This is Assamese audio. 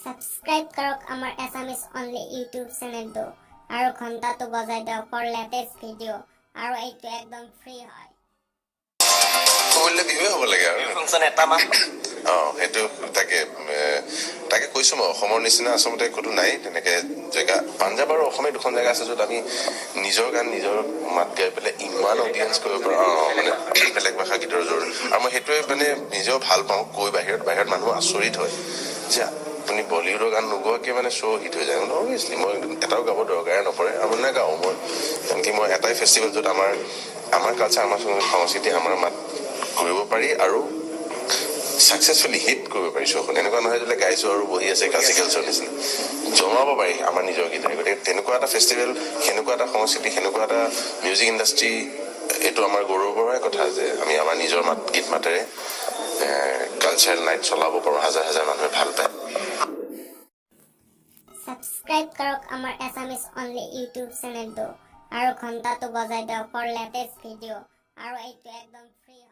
সাবস্ক্ৰাইব কৰক আমাৰ এছামিছ অনলি ইউটিউব চেনেলটো আৰু ঘণ্টাটো বজাই দিয়ক ফৰ লেটেষ্ট ভিডিঅ' আৰু এইটো একদম ফ্ৰী হয় কৰিলে বিহুৱে হ'ব লাগে আৰু ফাংচন এটা মাহ সেইটো তাকে কৈছো মই অসমৰ নিচিনা আচলতে ক'তো নাই তেনেকে জেগা পাঞ্জাৱ আৰু অসমে দুখন জেগা আছে য'ত আমি নিজৰ গান নিজৰ মাত গাই পেলাই ইমান অডিয়েঞ্চ কৰিব পাৰোঁ মানে বেলেগ ভাষা গীতৰ জোৰ আৰু মই সেইটোৱে মানে নিজেও ভাল পাওঁ কৈ বাহিৰত মানুহ আচৰিত হয় যে আপুনি বলিউডৰ গান নোগোৱাকে মানে শ্ব' হিট হৈ যায় অভিয়াছলি মই এটাও গাব দৰকাৰে নপৰে আৰু নাগাওঁ মই আনকি মই এটাই ফেষ্টিভেল য'ত আমাৰ কালচাৰ আমাৰ সংস্কৃতি আমাৰ মাত কৰিব পাৰি আৰু সাকসেসফুলি হিট কৰিব পাৰি শ্ব'খন এনেকুৱা নহয় যে গাইছো আৰু বহি আছে ক্লাছিকেল শ্ব'ৰ নিচিনা জমাব পাৰি আমাৰ নিজৰ গীতেৰে গতিকে তেনেকুৱা এটা ফেষ্টিভেল সেনেকুৱা এটা সংস্কৃতি সেনেকুৱা এটা মিউজিক ইণ্ডাষ্ট্ৰী এইটো আমাৰ গৌৰৱৰে কথা যে আমি আমাৰ নিজৰ গীত মাতেৰে কালচাৰেল নাইট চলাব পাৰোঁ হাজাৰ হাজাৰ মানুহে ভাল পায় সাবস্ক্ৰাইব কৰক আমাৰ এছামিছ অনলি ইউটিউব চেনেলটো আৰু ঘণ্টাটো বজাই দিয়ক ফৰ লেটেষ্ট ভিডিঅ' আৰু এইটো একদম ফ্ৰী হয়